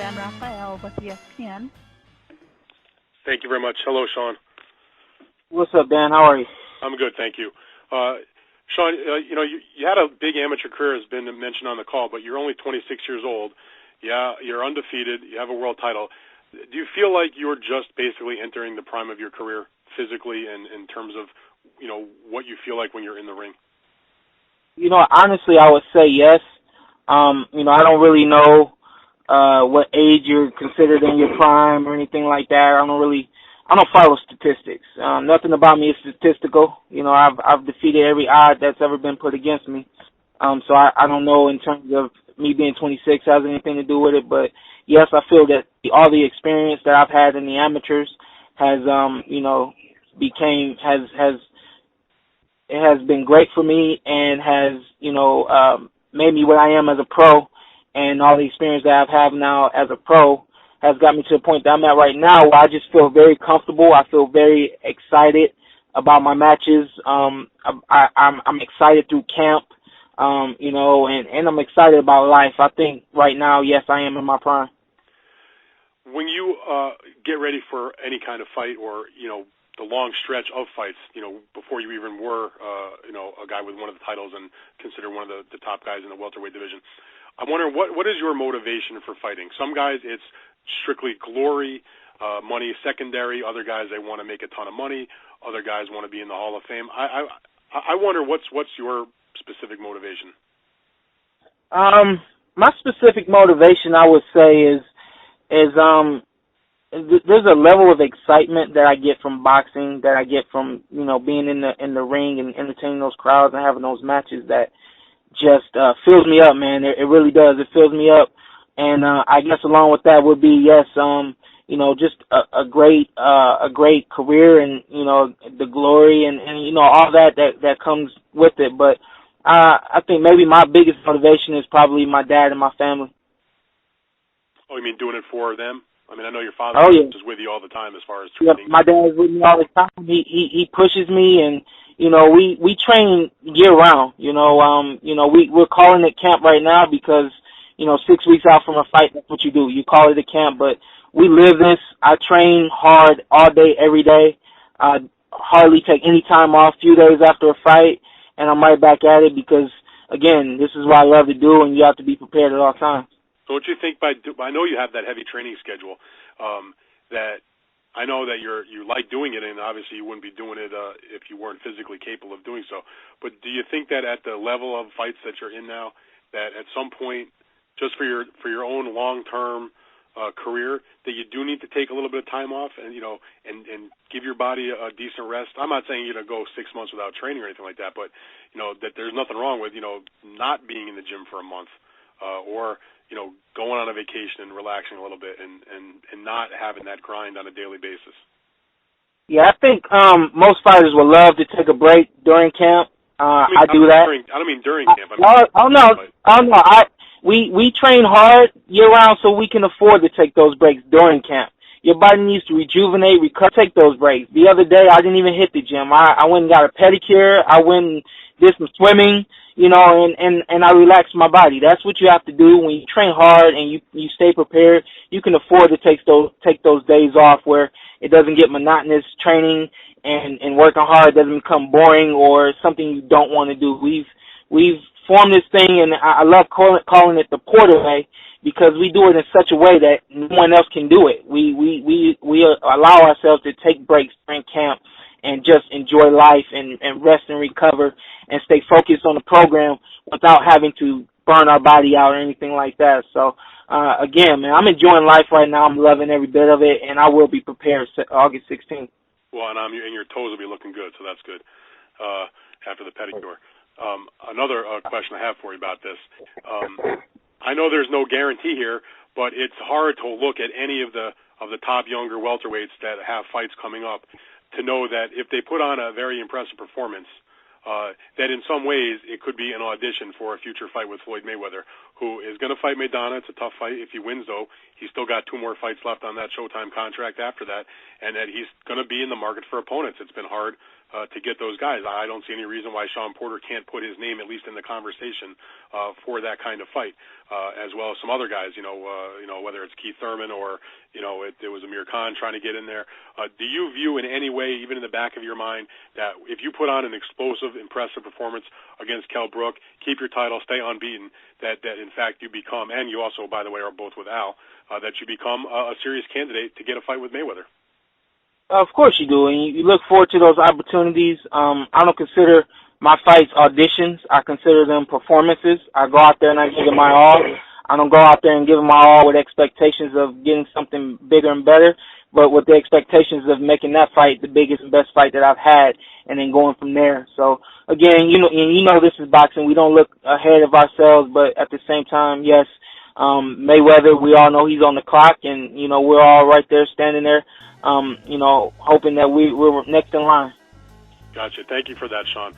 Dan Raphael with ESPN. Thank you very much. Hello, Shawn. What's up, Dan? How are you? I'm good, thank you. Shawn, you had a big amateur career, has been mentioned on the call, but you're only 26 years old. Yeah, you're undefeated. You have a world title. Do you feel like you're just basically entering the prime of your career physically and in terms of, what you feel like when you're in the ring? Honestly, I would say yes. I don't really know what age you're considered in your prime or anything like that. I don't follow statistics. Nothing about me is statistical. I've defeated every odd that's ever been put against me. So I don't know in terms of me being 26 has anything to do with it. But yes, I feel that all the experience that I've had in the amateurs has, it has been great for me and has, made me what I am as a pro, and all the experience that I've had now as a pro has got me to the point that I'm at right now where I just feel very comfortable. I feel very excited about my matches. I'm excited through camp, and I'm excited about life. I think right now, yes, I am in my prime. When you get ready for any kind of fight or, the long stretch of fights, before you even were, a guy with one of the titles and considered one of the top guys in the welterweight division, I'm wondering what is your motivation for fighting? Some guys, it's strictly glory, money secondary. Other guys, they want to make a ton of money. Other guys want to be in the Hall of Fame. I wonder what's your specific motivation? My specific motivation, I would say, is there's a level of excitement that I get from boxing, that I get from, being in the ring and entertaining those crowds and having those matches that just fills me up, man. It really does. It fills me up. And I guess along with that would be, yes, just a great career and, the glory and all that comes with it. But I think maybe my biggest motivation is probably my dad and my family. Oh, you mean doing it for them? I mean, I know your father is with you all the time as far as Yeah, training. my dad is with me all the time. He pushes me, and we train year round. We're calling it camp right now because 6 weeks out from a fight, that's what you do. You call it a camp, but we live this. I train hard all day, every day. I hardly take any time off. Few days after a fight, and I'm right back at it because again, this is what I love to do, and you have to be prepared at all times. So what you think I know you have that heavy training schedule, that I know that you like doing it, and obviously you wouldn't be doing it if you weren't physically capable of doing so. But do you think that at the level of fights that you're in now, that at some point, just for your own long-term career, that you do need to take a little bit of time off and and give your body a decent rest? I'm not saying you're going to go 6 months without training or anything like that, but that there's nothing wrong with not being in the gym for a month or going on a vacation and relaxing a little bit and not having that grind on a daily basis. Yeah, I think most fighters would love to take a break during camp. I do that. I don't mean during camp. We train hard year round so we can afford to take those breaks during camp. Your body needs to rejuvenate, recover, take those breaks. The other day, I didn't even hit the gym. I went and got a pedicure. I went and did some swimming, and I relaxed my body. That's what you have to do when you train hard and you stay prepared. You can afford to take those days off where it doesn't get monotonous. Training and working hard doesn't become boring or something you don't want to do. We've formed this thing, and I love calling it the Porter way, because we do it in such a way that no one else can do it. We allow ourselves to take breaks during camp and just enjoy life and rest and recover and stay focused on the program without having to burn our body out or anything like that. So, again, man, I'm enjoying life right now. I'm loving every bit of it, and I will be prepared August 16th. Well, and your toes will be looking good, so that's good after the pedicure. Another question I have for you about this. I know there's no guarantee here, but it's hard to look at any of the top younger welterweights that have fights coming up to know that if they put on a very impressive performance, that in some ways it could be an audition for a future fight with Floyd Mayweather. who is going to fight Maidana. It's a tough fight. If he wins, though, he's still got 2 more fights left on that Showtime contract after that, and that he's going to be in the market for opponents. It's been hard to get those guys. I don't see any reason why Shawn Porter can't put his name at least in the conversation for that kind of fight, as well as some other guys. Whether it's Keith Thurman or it was Amir Khan trying to get in there. Do you view in any way, even in the back of your mind, that if you put on an explosive, impressive performance against Kell Brook, keep your title, stay unbeaten, that in fact you become, and you also, by the way, are both with Al, that you become a serious candidate to get a fight with Mayweather? Of course you do, and you look forward to those opportunities. I don't consider my fights auditions. I consider them performances. I go out there and I give it my all. I don't go out there and give it my all with expectations of getting something bigger and better, but with the expectations of making that fight the biggest and best fight that I've had, and then going from there. So again, you know this is boxing. We don't look ahead of ourselves, but at the same time, yes, Mayweather, we all know he's on the clock, and we're all right there standing there, hoping that we're next in line. Gotcha. Thank you for that, Shawn.